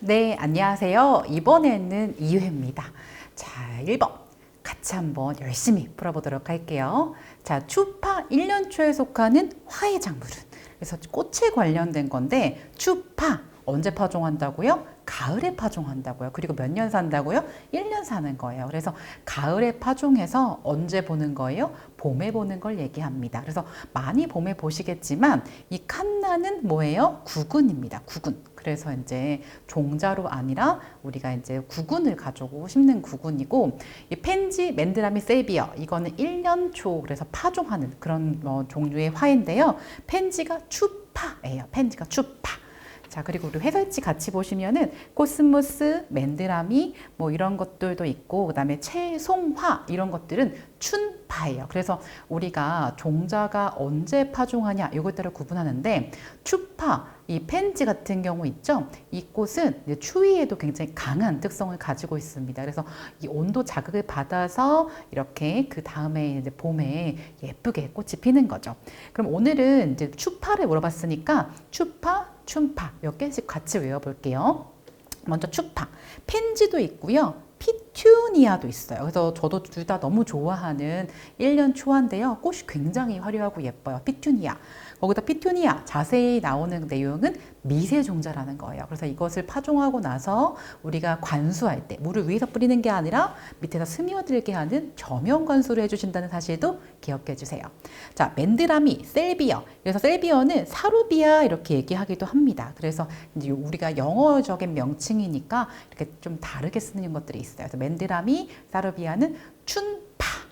네, 안녕하세요. 이번에는 2회입니다. 자, 1번. 같이 한번 열심히 풀어보도록 할게요. 자, 추파 1년초에 속하는 화의 작물은? 그래서 꽃에 관련된 건데, 추파 언제 파종한다고요? 가을에 파종한다고요. 그리고 몇 년 산다고요? 1년 사는 거예요. 그래서 가을에 파종해서 언제 보는 거예요? 봄에 보는 걸 얘기합니다. 그래서 많이 봄에 보시겠지만 이 칸나는 뭐예요? 구근입니다. 구근. 그래서 이제 종자로 아니라 우리가 이제 구근을 가지고 심는 구근이고, 이 펜지 맨드라미 세비어 이거는 1년 초 그래서 파종하는 그런 종류의 화인데요. 펜지가 추파예요. 펜지가 추파. 자, 그리고 우리 해설지 같이 보시면은 코스모스, 맨드라미 뭐 이런 것들도 있고, 그다음에 채송화 이런 것들은 춘파예요. 그래서 우리가 종자가 언제 파종하냐 이것 따라 구분하는데, 추파 이 펜지 같은 경우 있죠. 이 꽃은 이제 추위에도 굉장히 강한 특성을 가지고 있습니다. 그래서 이 온도 자극을 받아서 이렇게 그 다음에 이제 봄에 예쁘게 꽃이 피는 거죠. 그럼 오늘은 이제 추파를 물어봤으니까 추파, 춘파 몇 개씩 같이 외워볼게요. 먼저 추파, 펜지도 있고요. 피투니아도 있어요. 그래서 저도 둘 다 너무 좋아하는 1년 초인데요. 꽃이 굉장히 화려하고 예뻐요. 피투니아. 거기다 피투니아 자세히 나오는 내용은 미세종자라는 거예요. 그래서 이것을 파종하고 나서 우리가 관수할 때 물을 위에서 뿌리는 게 아니라 밑에서 스며들게 하는 저면 관수를 해주신다는 사실도 기억해 주세요. 자, 맨드라미, 셀비어. 그래서 셀비어는 사루비아 이렇게 얘기하기도 합니다. 그래서 이제 우리가 영어적인 명칭이니까 이렇게 좀 다르게 쓰는 것들이 있어요. 그래서 맨드라미, 사루비아는 춘파.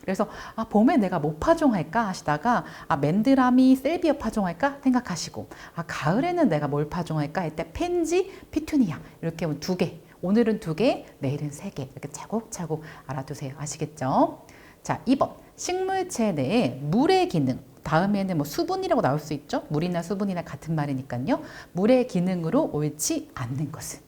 그래서 봄에 내가 뭐 파종할까 하시다가 맨드라미, 셀비어 파종할까 생각하시고, 가을에는 내가 뭘 파종할까 할 때 펜지, 피투니아 이렇게 두 개. 오늘은 두 개, 내일은 세 개. 이렇게 차곡차곡 알아두세요. 아시겠죠? 자, 2번. 식물체 내에 물의 기능. 다음에는 뭐 수분이라고 나올 수 있죠. 물이나 수분이나 같은 말이니까요. 물의 기능으로 옳지 않는 것은?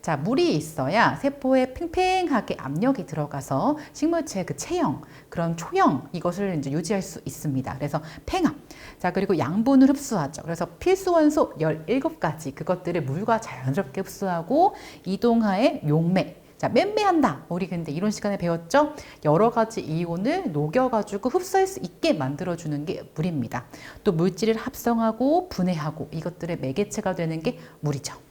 자, 물이 있어야 세포에 팽팽하게 압력이 들어가서 식물체의 그 체형, 그런 초형, 이것을 이제 유지할 수 있습니다. 그래서 팽압. 자, 그리고 양분을 흡수하죠. 그래서 필수 원소 17가지, 그것들을 물과 자연스럽게 흡수하고 이동하에 용매. 자, 맴매한다. 우리 근데 이론 시간에 배웠죠? 여러 가지 이온을 녹여가지고 흡수할 수 있게 만들어주는 게 물입니다. 또 물질을 합성하고 분해하고 이것들의 매개체가 되는 게 물이죠.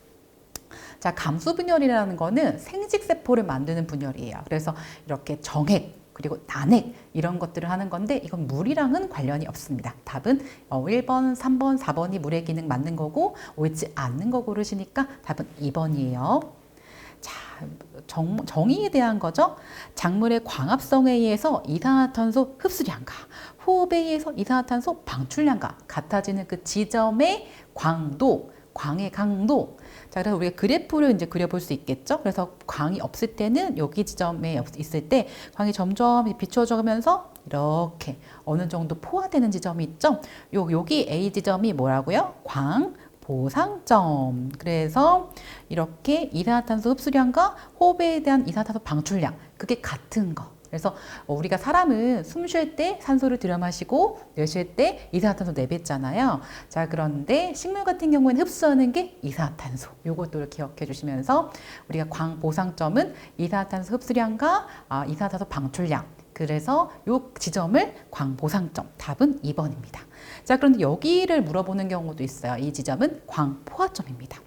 자, 감수분열이라는 거는 생식세포를 만드는 분열이에요. 그래서 이렇게 정핵, 그리고 난핵 이런 것들을 하는 건데 이건 물이랑은 관련이 없습니다. 답은 1번, 3번, 4번이 물의 기능 맞는 거고 옳지 않는 거 고르시니까 답은 2번이에요. 자, 정의에 대한 거죠. 작물의 광합성에 의해서 이산화탄소 흡수량과 호흡에 의해서 이산화탄소 방출량과 같아지는 그 지점의 광도, 광의 강도. 자, 그래서 우리가 그래프를 이제 그려볼 수 있겠죠. 그래서 광이 없을 때는 여기 지점에 있을 때 광이 점점 비춰져가면서 이렇게 어느 정도 포화되는 지점이 있죠. 여기 A 지점이 뭐라고요? 광 보상점. 그래서 이렇게 이산화탄소 흡수량과 호흡에 대한 이산화탄소 방출량, 그게 같은 거. 그래서 우리가 사람은 숨 쉴 때 산소를 들여 마시고 내쉴 때 이산화탄소 내뱉잖아요. 자, 그런데 식물 같은 경우에는 흡수하는 게 이산화탄소. 요것도 기억해 주시면서 우리가 광보상점은 이산화탄소 흡수량과 이산화탄소 방출량. 그래서 요 지점을 광보상점. 답은 2번입니다. 자, 그런데 여기를 물어보는 경우도 있어요. 이 지점은 광포화점입니다.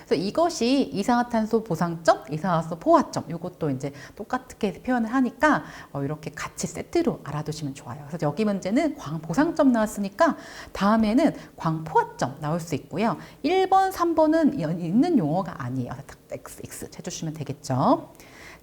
그래서 이것이 이산화탄소 보상점, 이산화탄소 포화점, 이것도 이제 똑같게 표현을 하니까 이렇게 같이 세트로 알아두시면 좋아요. 그래서 여기 문제는 광보상점 나왔으니까 다음에는 광포화점 나올 수 있고요. 1번, 3번은 있는 용어가 아니에요. 딱 XX 해주시면 되겠죠.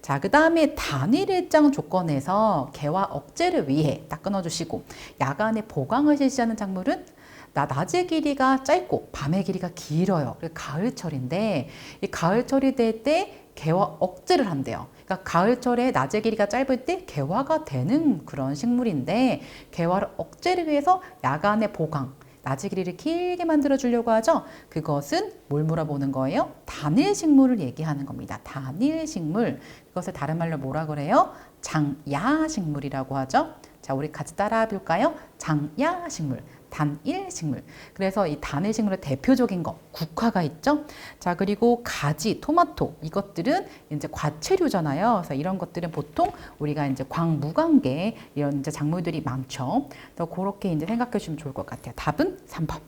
자, 그 다음에 단일 일정 조건에서 개화 억제를 위해 딱 끊어주시고, 야간에 보강을 실시하는 작물은 낮의 길이가 짧고 밤의 길이가 길어요. 가을철인데 이 가을철이 될 때 개화 억제를 한대요. 그러니까 가을철에 낮의 길이가 짧을 때 개화가 되는 그런 식물인데, 개화를 억제를 위해서 야간에 보강, 낮의 길이를 길게 만들어 주려고 하죠. 그것은 뭘 물어보는 거예요? 단일 식물을 얘기하는 겁니다. 단일 식물. 그것을 다른 말로 뭐라 그래요? 장야 식물이라고 하죠. 자, 우리 같이 따라해 볼까요? 장야 식물. 단일 식물. 그래서 이 단일 식물의 대표적인 거 국화가 있죠. 자, 그리고 가지, 토마토 이것들은 이제 과채류잖아요. 그래서 이런 것들은 보통 우리가 이제 광무관계 이런 이제 작물들이 많죠. 그래서 그렇게 이제 생각해 주시면 좋을 것 같아요. 답은 3번.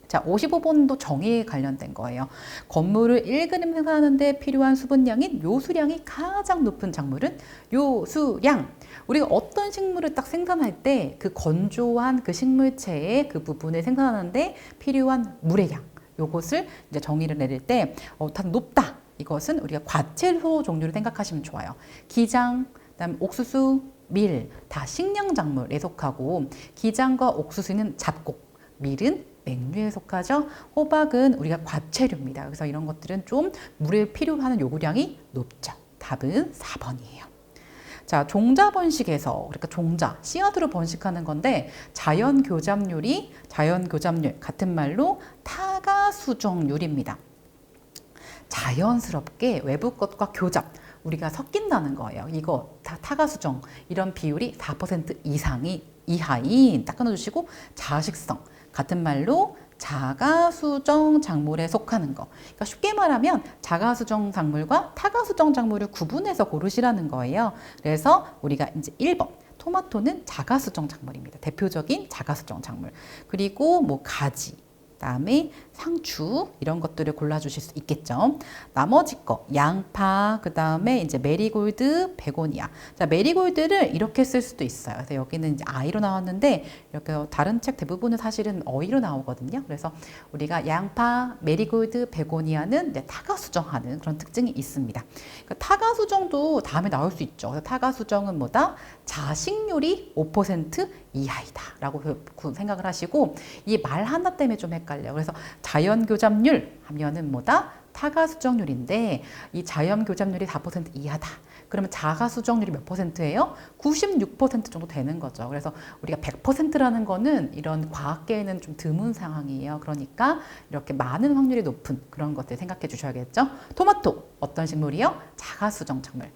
자, 55번도 정의에 관련된 거예요. 건물을 1g 생산하는데 필요한 수분량인 요수량이 가장 높은 작물은 요수량. 우리가 어떤 식물을 딱 생산할 때 그 건조한 그 식물체의 그 부분을 생산하는데 필요한 물의 양. 요것을 이제 정의를 내릴 때, 다 높다. 이것은 우리가 과채소 종류를 생각하시면 좋아요. 기장, 그다음 옥수수, 밀, 다 식량작물에 속하고, 기장과 옥수수는 잡곡, 밀은 맥류에 속하죠. 호박은 우리가 과채류입니다. 그래서 이런 것들은 좀 물에 필요한 요구량이 높죠. 답은 4번이에요. 자, 종자 번식에서, 그러니까 종자, 씨앗으로 번식하는 건데, 자연 교잡률, 같은 말로 타가수정률입니다. 자연스럽게 외부 것과 교잡, 우리가 섞인다는 거예요. 이거 다 타가수정, 이런 비율이 4% 이하인, 딱 끊어주시고, 자식성, 같은 말로 자가수정 작물에 속하는 거. 그러니까 쉽게 말하면 자가수정 작물과 타가수정 작물을 구분해서 고르시라는 거예요. 그래서 우리가 이제 1번. 토마토는 자가수정 작물입니다. 대표적인 자가수정 작물. 그리고 뭐 가지, 그다음에 상추 이런 것들을 골라주실 수 있겠죠. 나머지 거 양파, 그다음에 이제 메리골드, 베고니아. 자, 메리골드를 이렇게 쓸 수도 있어요. 그래서 여기는 이제 I로 나왔는데 이렇게 다른 책 대부분은 사실은 어이로 나오거든요. 그래서 우리가 양파, 메리골드, 베고니아는 이제 타가수정하는 그런 특징이 있습니다. 그러니까 타가수정도 다음에 나올 수 있죠. 그래서 타가수정은 뭐다? 자식률이 5% 이하이다라고 생각을 하시고, 이 말 하나 때문에 좀 헷갈려요. 그래서 자연교잡률 하면은 뭐다? 타가수정률인데 이 자연교잡률이 4% 이하다. 그러면 자가수정률이 몇 %예요? 96% 정도 되는 거죠. 그래서 우리가 100%라는 거는 이런 과학계에는 좀 드문 상황이에요. 그러니까 이렇게 많은 확률이 높은 그런 것들 생각해 주셔야겠죠. 토마토 어떤 식물이요? 자가수정 작물.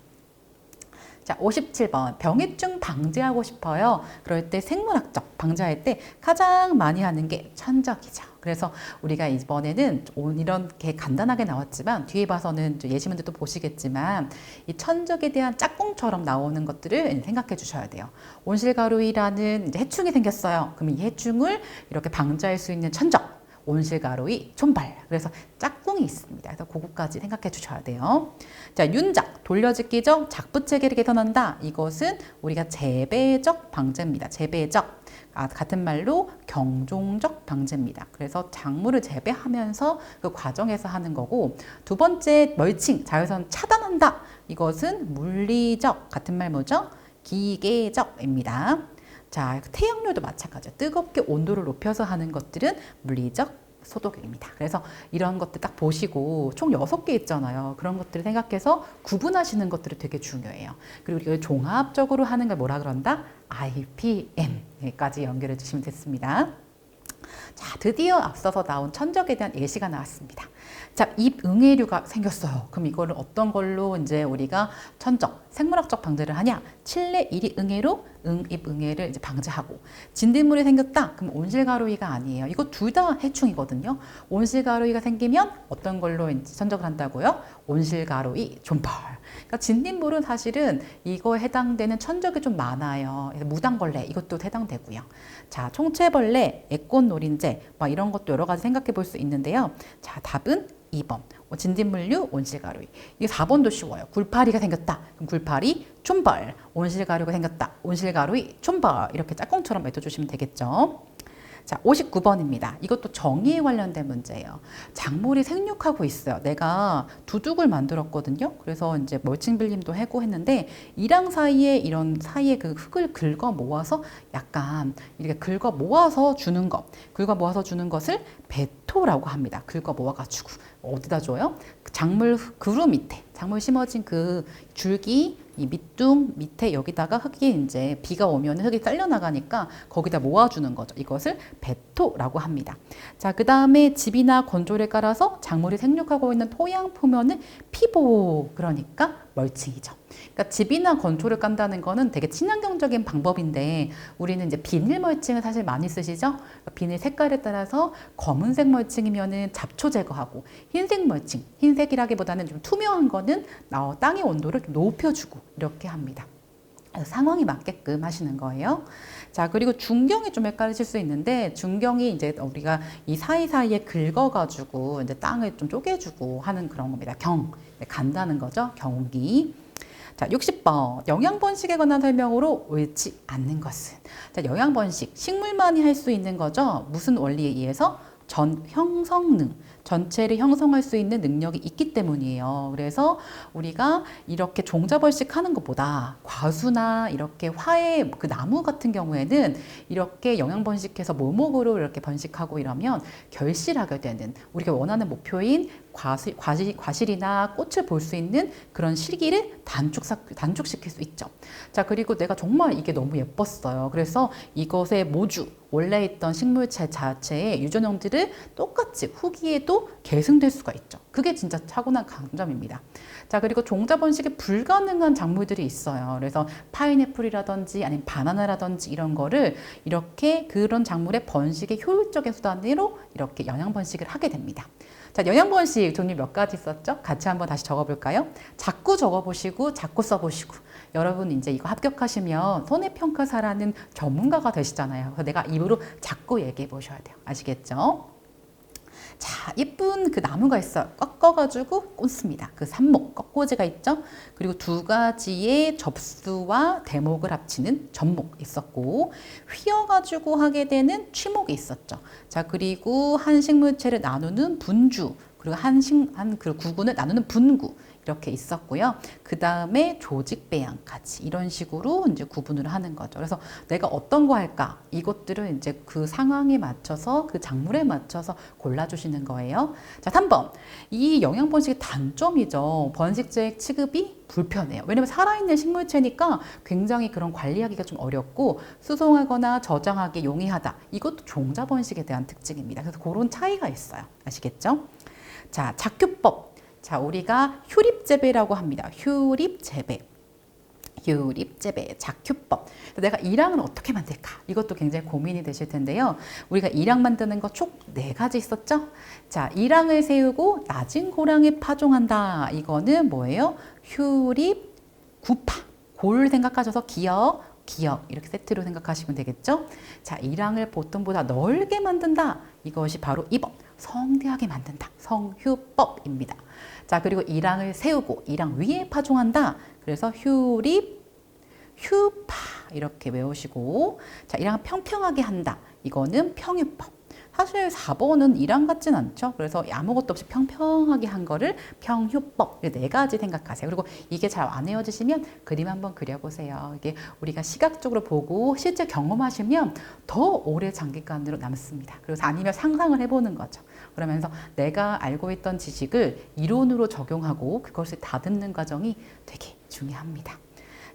자, 57번. 병해충 방지하고 싶어요. 그럴 때 생물학적 방지할 때 가장 많이 하는 게 천적이죠. 그래서 우리가 이번에는 이렇게 간단하게 나왔지만 뒤에 봐서는 예시문들도 보시겠지만 이 천적에 대한 짝꿍처럼 나오는 것들을 생각해 주셔야 돼요. 온실가루이라는 이제 해충이 생겼어요. 그럼 이 해충을 이렇게 방지할 수 있는 천적. 온실가루이, 촌발. 그래서 짝꿍이 있습니다. 그래서 그거까지 생각해 주셔야 돼요. 자, 윤작, 돌려짓기적 작부체계를 개선한다. 이것은 우리가 재배적 방제입니다. 재배적. 같은 말로 경종적 방제입니다. 그래서 작물을 재배하면서 그 과정에서 하는 거고, 두 번째 멀칭, 자외선 차단한다. 이것은 물리적, 같은 말 뭐죠? 기계적입니다. 자, 태양열도 마찬가지죠. 뜨겁게 온도를 높여서 하는 것들은 물리적 소독입니다. 그래서 이런 것들 딱 보시고 총 6개 있잖아요. 그런 것들을 생각해서 구분하시는 것들이 되게 중요해요. 그리고 이걸 종합적으로 하는 걸 뭐라 그런다? IPM까지 연결해 주시면 됐습니다. 자, 드디어 앞서서 나온 천적에 대한 예시가 나왔습니다. 자, 잎응애류가 생겼어요. 그럼 이거를 어떤 걸로 이제 우리가 천적, 생물학적 방제를 하냐? 칠레 일이응애로 잎응애를 이제 방제하고, 진딧물이 생겼다. 그럼 온실가루이가 아니에요. 이거 둘 다 해충이거든요. 온실가루이가 생기면 어떤 걸로 이제 천적을 한다고요? 온실가루이 존펄. 그러니까 진딧물은 사실은 이거에 해당되는 천적이 좀 많아요. 그래서 무당벌레 이것도 해당되고요. 자, 총체벌레, 애꽃노린재 막 이런 것도 여러 가지 생각해 볼 수 있는데요. 자, 답은 2번. 진딧물류, 온실가루이. 이게 4번도 쉬워요. 굴파리가 생겼다. 그럼 굴파리, 촌벌. 온실가루가 생겼다. 온실가루이, 촌벌. 이렇게 짝꿍처럼 맺어주시면 되겠죠. 자, 59번입니다. 이것도 정의에 관련된 문제예요. 작물이 생육하고 있어요. 내가 두둑을 만들었거든요. 그래서 이제 멀칭 빌림도 하고 했는데 이랑 사이에 이런 사이에 그 흙을 긁어 모아서 약간 이렇게 긁어 모아서 주는 것, 긁어 모아서 주는 것을 배토라고 합니다. 긁어 모아가지고 어디다 줘요? 작물 그루 밑에, 작물 심어진 그 줄기 이 밑둥 밑에 여기다가 흙이 이제 비가 오면 흙이 딸려 나가니까 거기다 모아주는 거죠. 이것을 배토라고 합니다. 자, 그 다음에 집이나 건조를 깔아서 작물이 생육하고 있는 토양 표면을 피보, 그러니까 멀칭이죠. 그러니까 집이나 건초를 깐다는 거는 되게 친환경적인 방법인데 우리는 이제 비닐 멀칭을 사실 많이 쓰시죠? 그러니까 비닐 색깔에 따라서 검은색 멀칭이면은 잡초 제거하고 흰색 멀칭, 흰색이라기보다는 좀 투명한 거는 땅의 온도를 좀 높여주고 이렇게 합니다. 상황에 맞게끔 하시는 거예요. 자, 그리고 중경이 좀 헷갈리실 수 있는데, 중경이 이제 우리가 이 사이사이에 긁어가지고 이제 땅을 좀 쪼개주고 하는 그런 겁니다. 간다는 거죠. 경운기. 자, 60번. 영양번식에 관한 설명으로 옳지 않는 것은. 자, 영양번식. 식물만이 할 수 있는 거죠. 무슨 원리에 의해서? 형성능. 전체를 형성할 수 있는 능력이 있기 때문이에요. 그래서 우리가 이렇게 종자번식 하는 것보다 과수나 이렇게 화의 그 나무 같은 경우에는 이렇게 영양번식해서 모목으로 이렇게 번식하고 이러면 결실하게 되는 우리가 원하는 목표인 과실이나 꽃을 볼 수 있는 그런 시기를 단축시킬 수 있죠. 자, 그리고 내가 정말 이게 너무 예뻤어요. 그래서 이것의 모주, 원래 있던 식물체 자체의 유전형들을 똑같이 후기에도 계승될 수가 있죠. 그게 진짜 타고난 강점입니다. 자, 그리고 종자 번식이 불가능한 작물들이 있어요. 그래서 파인애플이라든지 아니면 바나나라든지 이런 거를 이렇게 그런 작물의 번식의 효율적인 수단으로 이렇게 영양 번식을 하게 됩니다. 자, 영양 번식 종류 몇 가지 있었죠? 같이 한번 다시 적어볼까요? 자꾸 적어보시고 자꾸 써보시고 여러분 이제 이거 합격하시면 손해평가사라는 전문가가 되시잖아요. 그래서 내가 입으로 자꾸 얘기해 보셔야 돼요. 아시겠죠? 자, 예쁜 그 나무가 있어요. 꺾어가지고 꽂습니다. 그 삽목, 꺾꽂이가 있죠. 그리고 두 가지의 접수와 대목을 합치는 접목 있었고, 휘어가지고 하게 되는 취목이 있었죠. 자, 그리고 한 식물체를 나누는 분주, 그리고 그 구군을 나누는 분구. 이렇게 있었고요. 그 다음에 조직 배양까지 이런 식으로 이제 구분을 하는 거죠. 그래서 내가 어떤 거 할까? 이것들은 이제 그 상황에 맞춰서 그 작물에 맞춰서 골라주시는 거예요. 자, 3번. 이 영양 번식의 단점이죠. 번식제 취급이 불편해요. 왜냐면 살아있는 식물체니까 굉장히 그런 관리하기가 좀 어렵고 수송하거나 저장하기 용이하다. 이것도 종자 번식에 대한 특징입니다. 그래서 그런 차이가 있어요. 아시겠죠? 자, 작휴법. 자, 우리가 효립재배라고 합니다. 효립재배, 작휴법. 내가 일항을 어떻게 만들까? 이것도 굉장히 고민이 되실 텐데요. 우리가 일항 만드는 거 총 4가지 있었죠? 자, 일항을 세우고 낮은 고랑에 파종한다. 이거는 뭐예요? 효립, 구파. 골 생각하셔서 기역 이렇게 세트로 생각하시면 되겠죠? 자, 일항을 보통보다 넓게 만든다. 이것이 바로 2번. 성대하게 만든다. 성휴법입니다. 자, 그리고 일항을 세우고 일항 위에 파종한다. 그래서 효립, 휴파 이렇게 외우시고, 자, 일항 평평하게 한다. 이거는 평유법. 사실 4번은 일항 같진 않죠. 그래서 아무것도 없이 평평하게 한 거를 평휴법. 4가지 생각하세요. 그리고 이게 잘 안 외워지시면 그림 한번 그려보세요. 이게 우리가 시각적으로 보고 실제 경험하시면 더 오래 장기간으로 남습니다. 그래서 아니면 상상을 해보는 거죠. 그러면서 내가 알고 있던 지식을 이론으로 적용하고 그것을 다듬는 과정이 되게 중요합니다.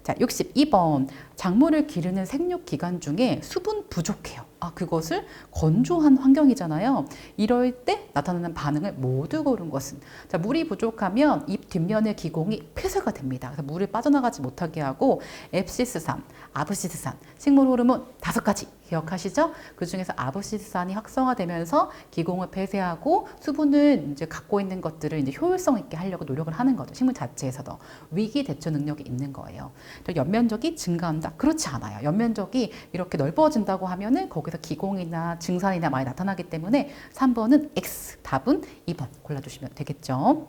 자, 62번. 작물을 기르는 생육기간 중에 수분 부족해요. 아, 그것을 건조한 환경이잖아요. 이럴 때 나타나는 반응을 모두 고른 것은, 자, 물이 부족하면 잎 뒷면의 기공이 폐쇄가 됩니다. 그래서 물을 빠져나가지 못하게 하고 앱시스산, 아브시스산, 식물 호르몬 5가지 기억하시죠? 그 중에서 아브시스산이 활성화되면서 기공을 폐쇄하고 수분을 이제 갖고 있는 것들을 이제 효율성 있게 하려고 노력을 하는 거죠. 식물 자체에서도 위기 대처 능력이 있는 거예요. 연면적이 증가한다? 그렇지 않아요. 연면적이 이렇게 넓어진다고 하면은 거기서 기공이나 증산이나 많이 나타나기 때문에 3번은 X, 답은 2번 골라주시면 되겠죠.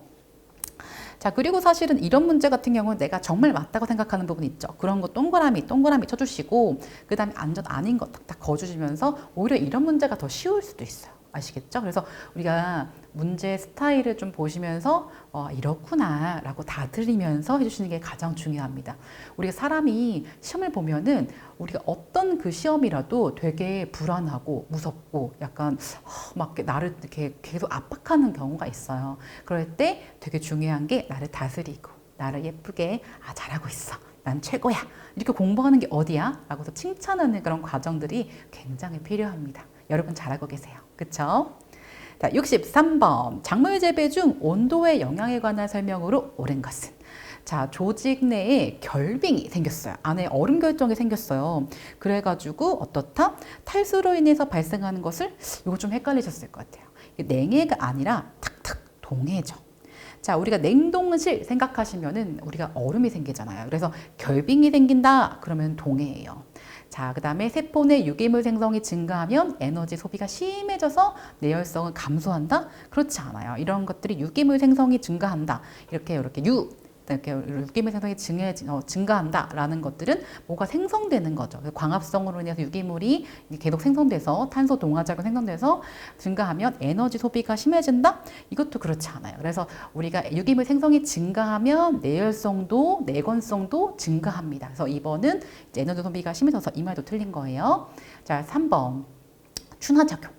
자, 그리고 사실은 이런 문제 같은 경우는 내가 정말 맞다고 생각하는 부분이 있죠. 그런 거 동그라미 쳐주시고, 그 다음에 안전 아닌 거 딱딱 거주시면서 오히려 이런 문제가 더 쉬울 수도 있어요. 아시겠죠? 그래서 우리가 문제 스타일을 좀 보시면서 이렇구나 라고 다들이면서 해주시는 게 가장 중요합니다. 우리가 사람이 시험을 보면은 우리가 어떤 그 시험이라도 되게 불안하고 무섭고 약간 막 나를 이렇게 계속 압박하는 경우가 있어요. 그럴 때 되게 중요한 게 나를 다스리고 나를 예쁘게 잘하고 있어. 난 최고야. 이렇게 공부하는 게 어디야? 라고서 칭찬하는 그런 과정들이 굉장히 필요합니다. 여러분 잘하고 계세요. 그쵸? 자, 63번. 작물 재배 중 온도의 영향에 관한 설명으로 옳은 것은? 자, 조직 내에 결빙이 생겼어요. 안에 얼음 결정이 생겼어요. 그래가지고 어떻다? 탈수로 인해서 발생하는 것을 이거 좀 헷갈리셨을 것 같아요. 냉해가 아니라 탁탁 동해죠. 자, 우리가 냉동실 생각하시면은 우리가 얼음이 생기잖아요. 그래서 결빙이 생긴다 그러면 동해예요. 자, 그 다음에 세포 내 유기물 생성이 증가하면 에너지 소비가 심해져서 내열성은 감소한다? 그렇지 않아요. 이런 것들이 유기물 생성이 증가한다. 이렇게 유기물 생성이 증가한다라는 것들은 뭐가 생성되는 거죠. 광합성으로 인해서 유기물이 계속 생성돼서 탄소 동화작용 생성돼서 증가하면 에너지 소비가 심해진다? 이것도 그렇지 않아요. 그래서 우리가 유기물 생성이 증가하면 내열성도 내건성도 증가합니다. 그래서 2번은 에너지 소비가 심해져서 이 말도 틀린 거예요. 자, 3번 춘화작용.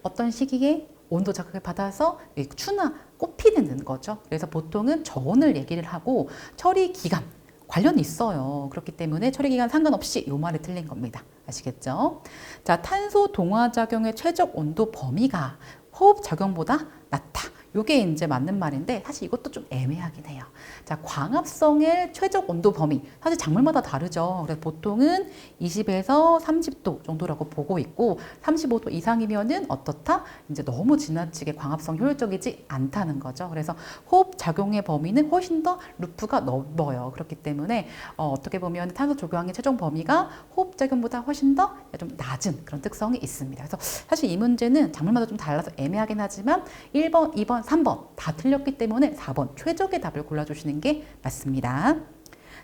어떤 시기에 온도 자극을 받아서 춘화, 꽃이 되는 거죠. 그래서 보통은 저온을 얘기를 하고 처리 기간 관련이 있어요. 그렇기 때문에 처리 기간 상관없이 이 말이 틀린 겁니다. 아시겠죠? 자, 탄소 동화 작용의 최적 온도 범위가 호흡 작용보다 낮다. 이게 이제 맞는 말인데 사실 이것도 좀 애매하긴 해요. 자, 광합성의 최적 온도 범위 사실 작물마다 다르죠. 그래서 보통은 20에서 30도 정도라고 보고 있고 35도 이상이면은 어떻다? 이제 너무 지나치게 광합성 효율적이지 않다는 거죠. 그래서 호흡 작용의 범위는 훨씬 더 루프가 넓어요. 그렇기 때문에 어떻게 보면 탄소 조경의 최종 범위가 호흡 작용보다 훨씬 더 좀 낮은 그런 특성이 있습니다. 그래서 사실 이 문제는 작물마다 좀 달라서 애매하긴 하지만 1번, 2번, 3번 다 틀렸기 때문에 4번 최적의 답을 골라주시는 게 맞습니다.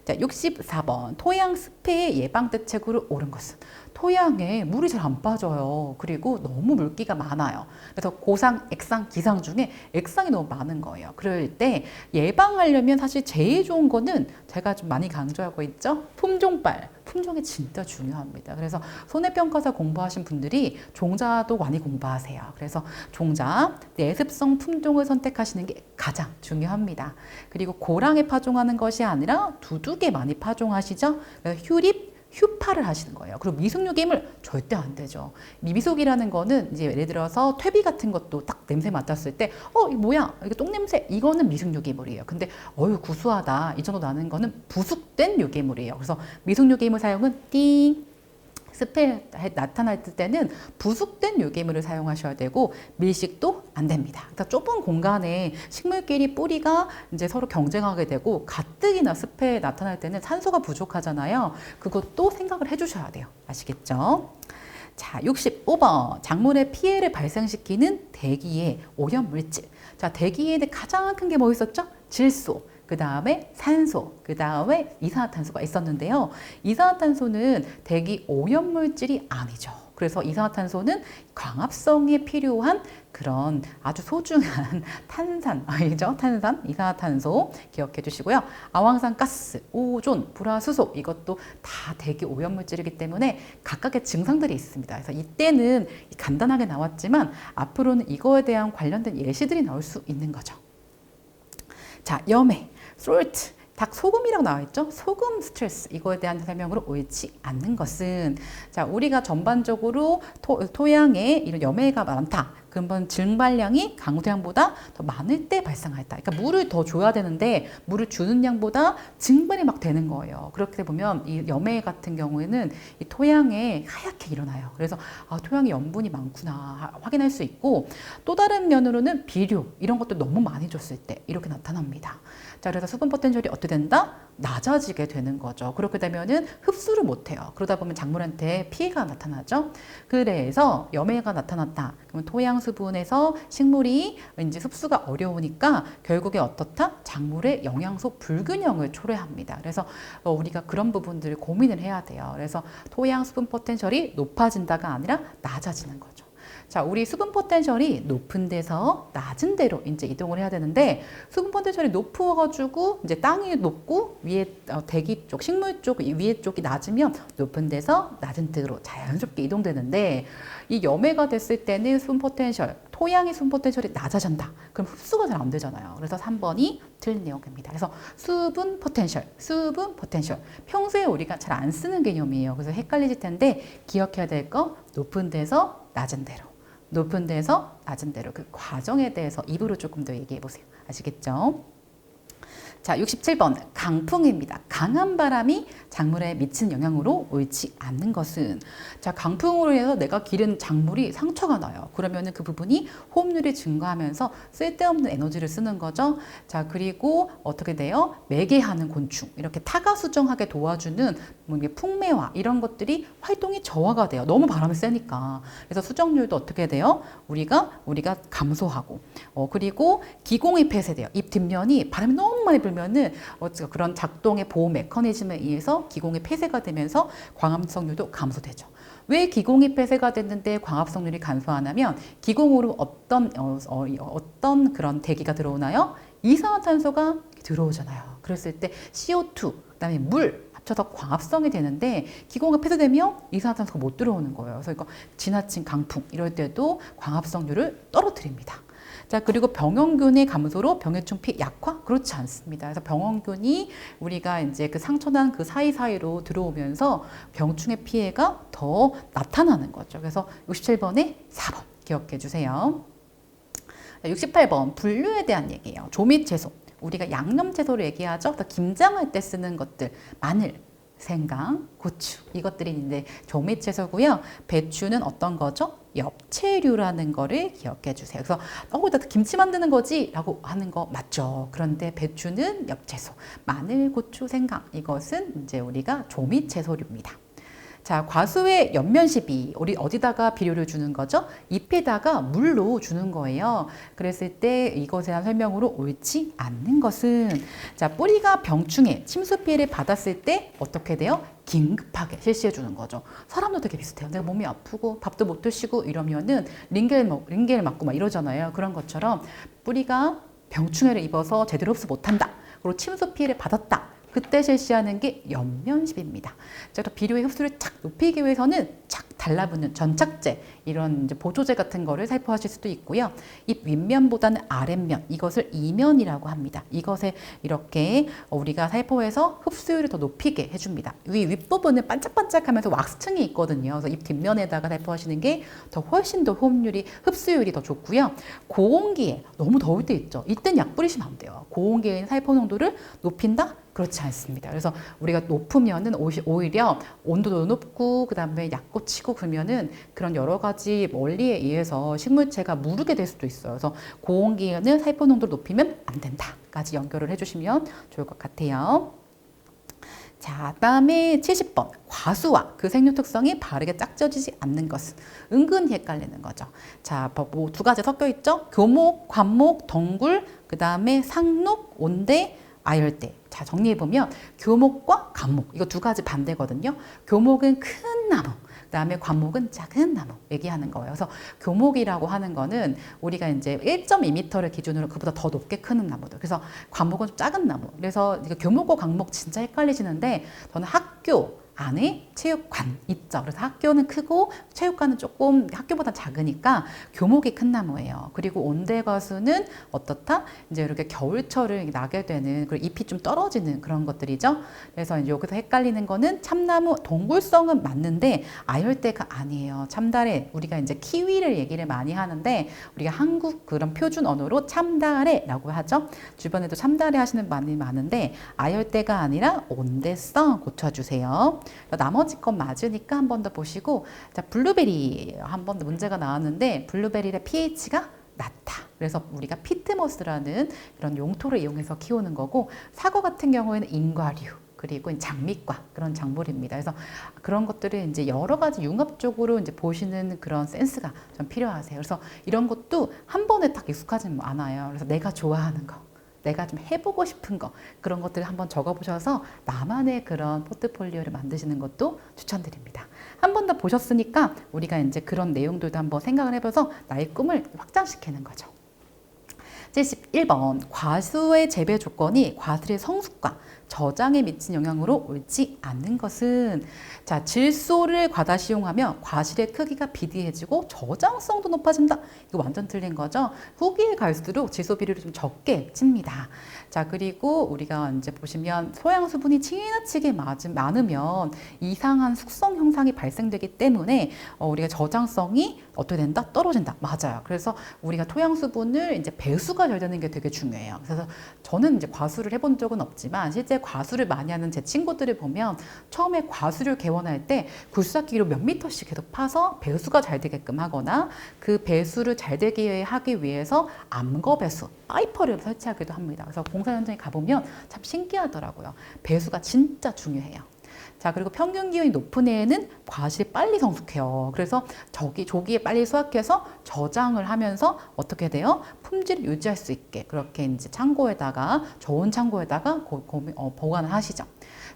자, 64번 토양 습해 예방 대책으로 옳은 것은 토양에 물이 잘 안 빠져요. 그리고 너무 물기가 많아요. 그래서 고상, 액상, 기상 중에 액상이 너무 많은 거예요. 그럴 때 예방하려면 사실 제일 좋은 거는 제가 좀 많이 강조하고 있죠. 품종빨. 품종이 진짜 중요합니다. 그래서 손해평가사 공부하신 분들이 종자도 많이 공부하세요. 그래서 종자, 내습성 품종을 선택하시는 게 가장 중요합니다. 그리고 고랑에 파종하는 것이 아니라 두둑에 많이 파종하시죠. 그래서 휴립, 휴파를 하시는 거예요. 그리고 미숙유기물 절대 안 되죠. 미숙이라는 거는 이제 예를 들어서 퇴비 같은 것도 딱 냄새 맡았을 때, 이거 뭐야? 이거 똥냄새. 이거는 미숙유기물이에요. 근데 구수하다. 이 정도 나는 거는 부숙된 유기물이에요. 그래서 미숙유기물 사용은 띵. 습해 나타날 때는 부숙된 유기물을 사용하셔야 되고 밀식도 안 됩니다. 그러니까 좁은 공간에 식물끼리 뿌리가 이제 서로 경쟁하게 되고 가뜩이나 습해 나타날 때는 산소가 부족하잖아요. 그것도 생각을 해주셔야 돼요. 아시겠죠? 자, 65번 작물에 피해를 발생시키는 대기의 오염물질. 자, 대기에 가장 큰 게 뭐 있었죠? 질소. 그 다음에 산소, 그 다음에 이산화탄소가 있었는데요. 이산화탄소는 대기 오염물질이 아니죠. 그래서 이산화탄소는 광합성에 필요한 그런 아주 소중한 탄산이죠. 탄산, 이산화탄소 기억해 주시고요. 아황산 가스, 오존, 불화수소 이것도 다 대기 오염물질이기 때문에 각각의 증상들이 있습니다. 그래서 이때는 간단하게 나왔지만 앞으로는 이거에 대한 관련된 예시들이 나올 수 있는 거죠. 자, 염해, salt, 닭 소금이라고 나와 있죠. 소금 스트레스 이거에 대한 설명으로 옳지 않는 것은 자, 우리가 전반적으로 토양에 이런 염해가 많다. 그러면 증발량이 강수량보다 더 많을 때 발생했다. 그러니까 물을 더 줘야 되는데 물을 주는 양보다 증발이 막 되는 거예요. 그렇게 보면 이 염해 같은 경우에는 이 토양에 하얗게 일어나요. 그래서 토양에 염분이 많구나 확인할 수 있고 또 다른 면으로는 비료 이런 것도 너무 많이 줬을 때 이렇게 나타납니다. 자, 그래서 수분 포텐셜이 어떻게 된다? 낮아지게 되는 거죠. 그렇게 되면은 흡수를 못 해요. 그러다 보면 작물한테 피해가 나타나죠. 그래서 염해가 나타났다. 그러면 토양 수분에서 식물이 왠지 흡수가 어려우니까 결국에 어떻다? 작물의 영양소 불균형을 초래합니다. 그래서 우리가 그런 부분들을 고민을 해야 돼요. 그래서 토양 수분 포텐셜이 높아진다가 아니라 낮아지는 거죠. 자, 우리 수분 포텐셜이 높은 데서 낮은 데로 이제 이동을 해야 되는데 수분 포텐셜이 높아가지고 이제 땅이 높고 위에 대기 쪽, 식물 쪽, 위에 쪽이 낮으면 높은 데서 낮은 데로 자연스럽게 이동되는데 이 염해가 됐을 때는 수분 포텐셜, 토양의 수분 포텐셜이 낮아진다. 그럼 흡수가 잘 안 되잖아요. 그래서 3번이 틀린 내용입니다. 그래서 수분 포텐셜, 수분 포텐셜. 평소에 우리가 잘 안 쓰는 개념이에요. 그래서 헷갈리실 텐데 기억해야 될 거 높은 데서 낮은 데로. 높은 데서 낮은 데로 그 과정에 대해서 입으로 조금 더 얘기해 보세요. 아시겠죠? 자, 67번 강풍입니다. 강한 바람이 작물에 미치는 영향으로 옳지 않는 것은, 자, 강풍으로 인해서 내가 기른 작물이 상처가 나요. 그러면은 그 부분이 호흡률이 증가하면서 쓸데없는 에너지를 쓰는 거죠. 자, 그리고 어떻게 돼요? 매개하는 곤충, 이렇게 타가 수정하게 도와주는 뭐 이게 풍매화 이런 것들이 활동이 저하가 돼요. 너무 바람이 세니까. 그래서 수정률도 어떻게 돼요? 우리가 감소하고, 그리고 기공이 폐쇄돼요. 잎 뒷면이 바람이 너무 많이 불면은 그런 작동의 보호 메커니즘에 의해서 기공이 폐쇄가 되면서 광합성률도 감소되죠. 왜 기공이 폐쇄가 됐는데 광합성률이 감소하냐면, 기공으로 어떤 그런 대기가 들어오나요? 이산화탄소가 들어오잖아요. 그랬을 때 CO2, 그다음에 물 합쳐서 광합성이 되는데, 기공이 폐쇄되면 이산화탄소가 못 들어오는 거예요. 그래서 이거 지나친 강풍 이럴 때도 광합성률을 떨어뜨립니다. 자, 그리고 병원균의 감소로 병해충피 약화? 그렇지 않습니다. 그래서 병원균이 우리가 이제 그 상처난 그 사이사이로 들어오면서 병충해 피해가 더 나타나는 거죠. 그래서 67번에 4번 기억해 주세요. 68번 분류에 대한 얘기예요. 조 및 채소. 우리가 양념 채소를 얘기하죠. 김장할 때 쓰는 것들, 마늘, 생강, 고추, 이것들이 이제 조 및 채소고요. 배추는 어떤 거죠? 엽채류라는 거를 기억해 주세요. 그래서 나 김치 만드는 거지? 라고 하는 거 맞죠. 그런데 배추는 엽채소, 마늘, 고추, 생강, 이것은 이제 우리가 조 및 채소류입니다. 자, 과수의 연면시비, 우리 어디다가 비료를 주는 거죠? 잎에다가 물로 주는 거예요. 그랬을 때 이것에 대한 설명으로 옳지 않는 것은, 자, 뿌리가 병충해, 침수 피해를 받았을 때 어떻게 돼요? 긴급하게 실시해 주는 거죠. 사람도 되게 비슷해요. 내가 몸이 아프고 밥도 못 드시고 이러면은 링겔 맞고 막 이러잖아요. 그런 것처럼 뿌리가 병충해를 입어서 제대로 흡수 못한다. 그리고 침수 피해를 받았다. 그때 실시하는 게 연면시비입니다. 자, 비료의 흡수를 착 높이기 위해서는 착 달라붙는 전착제, 이런 이제 보조제 같은 거를 살포하실 수도 있고요. 잎 윗면보다는 아랫면, 이것을 이면이라고 합니다. 이것에 이렇게 우리가 살포해서 흡수율을 더 높이게 해줍니다. 윗부분은 반짝반짝하면서 왁스층이 있거든요. 그래서 잎 뒷면에다가 살포하시는 게 더 훨씬 더 흡수율이 더 좋고요. 고온기에 너무 더울 때 있죠. 이땐 약 뿌리시면 안 돼요. 고온기에 살포 농도를 높인다? 그렇지 않습니다. 그래서 우리가 높으면은 오히려 온도도 높고 그다음에 약고 치고 그러면은 그런 여러 가지 원리에 의해서 식물체가 무르게 될 수도 있어요. 그래서 고온기에는 살포 농도를 높이면 안 된다까지 연결을 해주시면 좋을 것 같아요. 자, 다음에 70번. 과수와 그 생육 특성이 바르게 짝져지지 않는 것은, 은근히 헷갈리는 거죠. 자, 뭐 두 가지 섞여 있죠. 교목, 관목, 덩굴, 그 다음에 상록, 온대, 아열대. 자, 정리해보면 교목과 관목, 이거 두 가지 반대거든요. 교목은 큰 나무, 그 다음에 관목은 작은 나무 얘기하는 거예요. 그래서 교목이라고 하는 거는 우리가 이제 1.2m를 기준으로 그보다 더 높게 크는 나무들. 그래서 관목은 좀 작은 나무. 그래서 교목과 관목 진짜 헷갈리시는데, 저는 학교 안에 체육관 있죠. 그래서 학교는 크고 체육관은 조금 학교보다 작으니까 교목이 큰 나무예요. 그리고 온대과수는 어떻다? 이제 이렇게 겨울철을 나게 되는, 그리고 잎이 좀 떨어지는 그런 것들이죠. 그래서 이제 여기서 헷갈리는 거는 참나무 동굴성은 맞는데 아열대가 아니에요. 참다래, 우리가 이제 키위를 얘기를 많이 하는데 우리가 한국 그런 표준 언어로 참다래라고 하죠. 주변에도 참다래 하시는 분이 많은데 아열대가 아니라 온대성 고쳐주세요. 나머지 건 맞으니까 한 번 더 보시고, 자, 블루베리 한 번 더 문제가 나왔는데 블루베리의 pH가 낮다. 그래서 우리가 피트모스라는 이런 용토를 이용해서 키우는 거고, 사과 같은 경우에는 인과류, 그리고 장미과 그런 작물입니다. 그래서 그런 것들을 이제 여러 가지 융합적으로 이제 보시는 그런 센스가 좀 필요하세요. 그래서 이런 것도 한 번에 딱 익숙하지는 않아요. 그래서 내가 좋아하는 거, 내가 좀 해보고 싶은 거, 그런 것들을 한번 적어보셔서 나만의 그런 포트폴리오를 만드시는 것도 추천드립니다. 한 번 더 보셨으니까 우리가 이제 그런 내용들도 한번 생각을 해봐서 나의 꿈을 확장시키는 거죠. 71번. 과수의 재배 조건이 과실의 성숙과 저장에 미친 영향으로 옳지 않는 것은, 자, 질소를 과다 시용하며 과실의 크기가 비대해지고 저장성도 높아진다. 이거 완전 틀린 거죠. 후기에 갈수록 질소 비율이 좀 적게 찝니다. 자, 그리고 우리가 이제 보시면 소양 수분이 지나치게 많으면 이상한 숙성 현상이 발생되기 때문에 우리가 저장성이 어떻게 된다? 떨어진다. 맞아요. 그래서 우리가 토양 수분을 이제 배수가 잘 되는 게 되게 중요해요. 그래서 저는 이제 과수를 해본 적은 없지만 실제 과수를 많이 하는 제 친구들을 보면 처음에 과수를 개원할 때 굴삭기로 몇 미터씩 계속 파서 배수가 잘 되게끔 하거나 그 배수를 잘 되게 하기 위해서 암거 배수, 파이퍼를 설치하기도 합니다. 그래서 공사 현장에 가보면 참 신기하더라고요. 배수가 진짜 중요해요. 자, 그리고 평균 기온이 높은 해에는 과실이 빨리 성숙해요. 그래서 조기에 빨리 수확해서 저장을 하면서 어떻게 돼요? 품질을 유지할 수 있게 그렇게 이제 창고에다가 좋은 창고에다가 보관을 하시죠.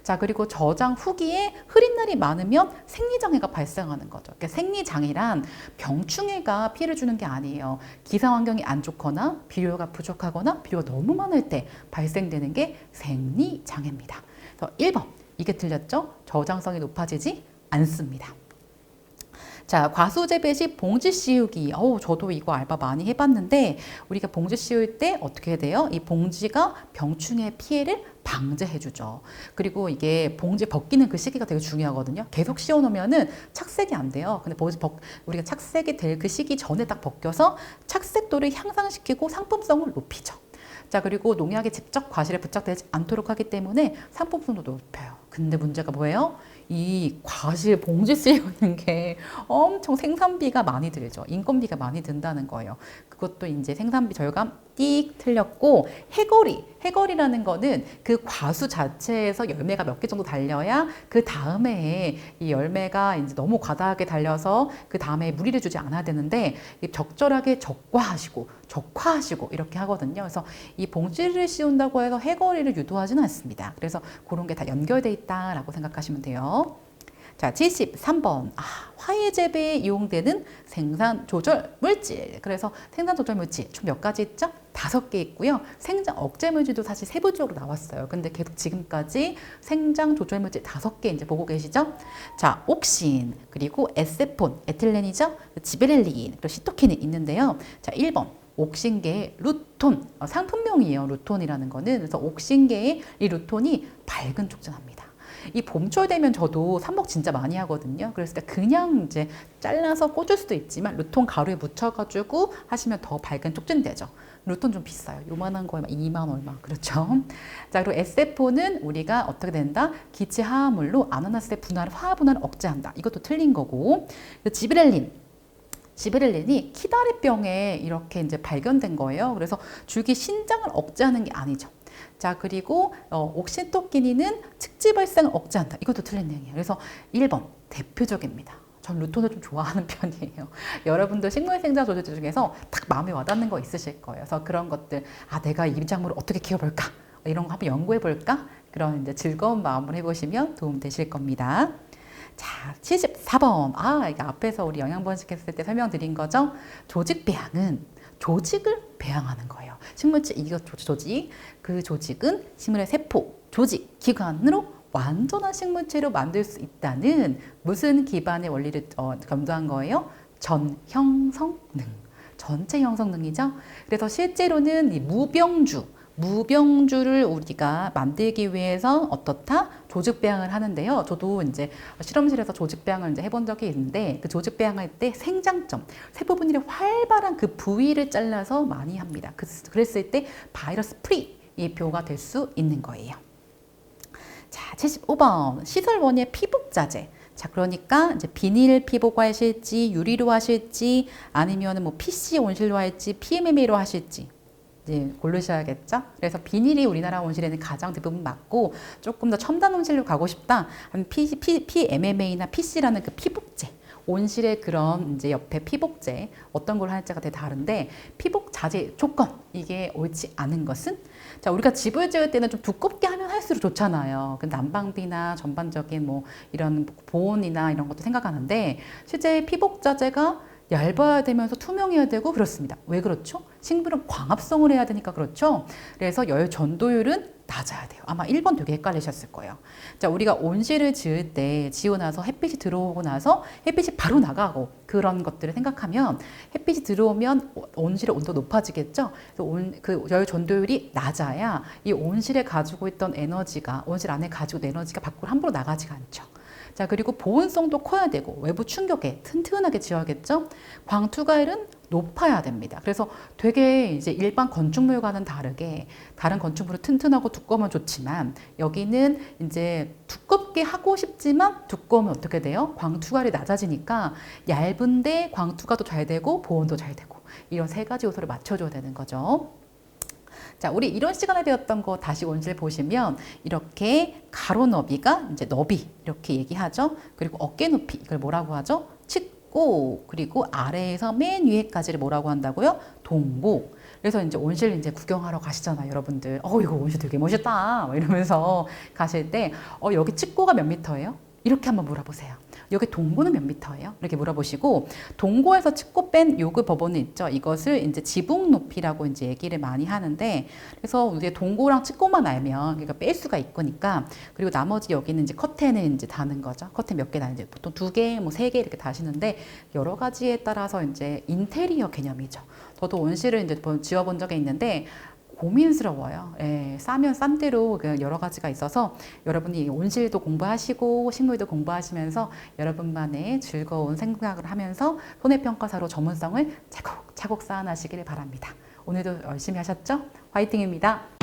자, 그리고 저장 후기에 흐린 날이 많으면 생리장애가 발생하는 거죠. 그러니까 생리장애란 병충해가 피해를 주는 게 아니에요. 기상 환경이 안 좋거나 비료가 부족하거나 비료가 너무 많을 때 발생되는 게 생리장애입니다. 그래서 1번. 이게 틀렸죠? 저장성이 높아지지 않습니다. 자, 과수 재배 시 봉지 씌우기. 저도 이거 알바 많이 해봤는데 우리가 봉지 씌울 때 어떻게 돼요? 이 봉지가 병충해 피해를 방지해주죠. 그리고 이게 봉지 벗기는 그 시기가 되게 중요하거든요. 계속 씌워놓으면은 착색이 안 돼요. 근데 우리가 착색이 될 그 시기 전에 딱 벗겨서 착색도를 향상시키고 상품성을 높이죠. 자, 그리고 농약이 직접 과실에 부착되지 않도록 하기 때문에 상품성도 높여요. 근데 문제가 뭐예요? 이 과실 봉지 씌우는 게 엄청 생산비가 많이 들죠. 인건비가 많이 든다는 거예요. 그것도 이제 생산비 절감 띡 틀렸고, 해거리라는 거는 그 과수 자체에서 열매가 몇 개 정도 달려야 그 다음에 이 열매가 이제 너무 과다하게 달려서 그 다음에 무리를 주지 않아야 되는데 적절하게 적화하시고 이렇게 하거든요. 그래서 이 봉지를 씌운다고 해서 해거리를 유도하지는 않습니다. 그래서 그런 게 다 연결돼 있다라고 생각하시면 돼요. 자, 73번. 화훼 재배에 이용되는 생산 조절 물질. 그래서 생산 조절 물질 총 몇 가지 있죠? 5개 있고요. 생장 억제 물질도 사실 세부적으로 나왔어요. 근데 계속 지금까지 생장 조절 물질 5개 이제 보고 계시죠? 자, 옥신, 그리고 에세폰, 에틸렌이죠? 지베렐린, 그리고 시토킨이 있는데요. 자, 1번. 옥신계의 루톤, 상품명이에요. 루톤이라는 거는. 그래서 옥신계의 이 루톤이 밝은 촉진합니다. 이 봄철 되면 저도 삽목 진짜 많이 하거든요. 그래서 그냥 이제 잘라서 꽂을 수도 있지만 루톤 가루에 묻혀가지고 하시면 더 밝은 촉진되죠. 루톤 좀 비싸요. 요만한 거에 2만 얼마. 그렇죠. 자, 그리고 에세포는 우리가 어떻게 된다? 기체 화합물로 아나나스의 화학 분할을 억제한다. 이것도 틀린 거고. 지베렐린이 키다리병에 이렇게 이제 발견된 거예요. 그래서 줄기 신장을 억제하는 게 아니죠. 자, 그리고 옥신토끼니는 측지 발생을 억제한다. 이것도 틀린 내용이에요. 그래서 1번 대표적입니다. 전 루톤을 좀 좋아하는 편이에요. 여러분들 식물생장 조제제 중에서 딱 마음에 와닿는 거 있으실 거예요. 그래서 그런 것들, 내가 이 작물을 어떻게 키워볼까? 이런 거 한번 연구해볼까? 그런 이제 즐거운 마음으로 해보시면 도움 되실 겁니다. 자, 74번. 이게 앞에서 우리 영양번식 했을 때 설명드린 거죠. 조직 배양은 조직을 배양하는 거예요. 식물체 이것 조직, 그 조직은 식물의 세포, 조직, 기관으로 완전한 식물체로 만들 수 있다는 무슨 기반의 원리를 검토한 거예요? 전형성능, 전체 형성능이죠. 그래서 실제로는 이 무병주를 우리가 만들기 위해서 어떻다? 조직 배양을 하는데요. 저도 이제 실험실에서 조직 배양을 이제 해본 적이 있는데 그 조직 배양할 때 생장점, 세포 분열이 활발한 그 부위를 잘라서 많이 합니다. 그랬을 때 바이러스 프리 이 묘가 될 수 있는 거예요. 자, 75번. 시설 원예 피복 자재. 자, 그러니까 이제 비닐 피복화 하실지, 유리로 하실지, 아니면 뭐 PC 온실로 할지, PMMA로 하실지. 이제 고르셔야겠죠. 그래서 비닐이 우리나라 온실에는 가장 대부분 맞고 조금 더 첨단 온실로 가고 싶다. PMMA나 PC라는 그 피복제. 온실의 그런 이제 옆에 피복제 어떤 걸 할지가 되게 다른데 피복 자재 조건 이게 옳지 않은 것은 자 우리가 집을 지을 때는 좀 두껍게 하면 할수록 좋잖아요. 그 난방비나 전반적인 뭐 이런 보온이나 이런 것도 생각하는데 실제 피복 자재가 얇아야 되면서 투명해야 되고 그렇습니다. 왜 그렇죠? 식물은 광합성을 해야 되니까 그렇죠. 그래서 열 전도율은 낮아야 돼요. 아마 1번 되게 헷갈리셨을 거예요. 자, 우리가 온실을 지고 나서 햇빛이 들어오고 나서 햇빛이 바로 나가고 그런 것들을 생각하면 햇빛이 들어오면 온실의 온도가 높아지겠죠. 그래서 그 열 전도율이 낮아야 이 온실에 가지고 있던 에너지가 온실 안에 가지고 있는 에너지가 밖으로 함부로 나가지가 않죠. 자, 그리고 보온성도 커야 되고 외부 충격에 튼튼하게 지어야겠죠? 광투 가일은 높아야 됩니다. 그래서 되게 이제 일반 건축물과는 다르게 다른 건축물은 튼튼하고 두꺼우면 좋지만 여기는 이제 두껍게 하고 싶지만 두꺼우면 어떻게 돼요? 광투가율이 낮아지니까 얇은데 광투가 더 잘 되고 보온도 잘 되고 이런 세 가지 요소를 맞춰줘야 되는 거죠. 자, 우리 이런 시간에 배웠던 거 다시 원실 보시면 이렇게 가로 너비가 이제 너비 이렇게 얘기하죠. 그리고 어깨 높이 이걸 뭐라고 하죠? 고 그리고 아래에서 맨 위에까지를 뭐라고 한다고요? 동고. 그래서 이제 온실 이제 구경하러 가시잖아요, 여러분들. 이거 온실 되게 멋있다. 막 이러면서 가실 때, 여기 측고가 몇 미터예요? 이렇게 한번 물어보세요. 여기 동고는 몇 미터예요? 이렇게 물어보시고, 동고에서 측고 뺀 요그 버번은 있죠. 이것을 이제 지붕 높이라고 이제 얘기를 많이 하는데, 그래서 이제 동고랑 측고만 알면 그러니까 뺄 수가 있으니까, 그리고 나머지 여기는 이제 커튼을 이제 다는 거죠. 커튼 몇 개 다는지 보통 2개, 뭐 3개 이렇게 다시는데 여러 가지에 따라서 이제 인테리어 개념이죠. 저도 온실을 이제 지어본 적이 있는데. 고민스러워요. 예, 싸면 싼 대로 여러 가지가 있어서 여러분이 온실도 공부하시고 식물도 공부하시면서 여러분만의 즐거운 생각을 하면서 손해평가사로 전문성을 차곡차곡 쌓아나시길 바랍니다. 오늘도 열심히 하셨죠? 화이팅입니다.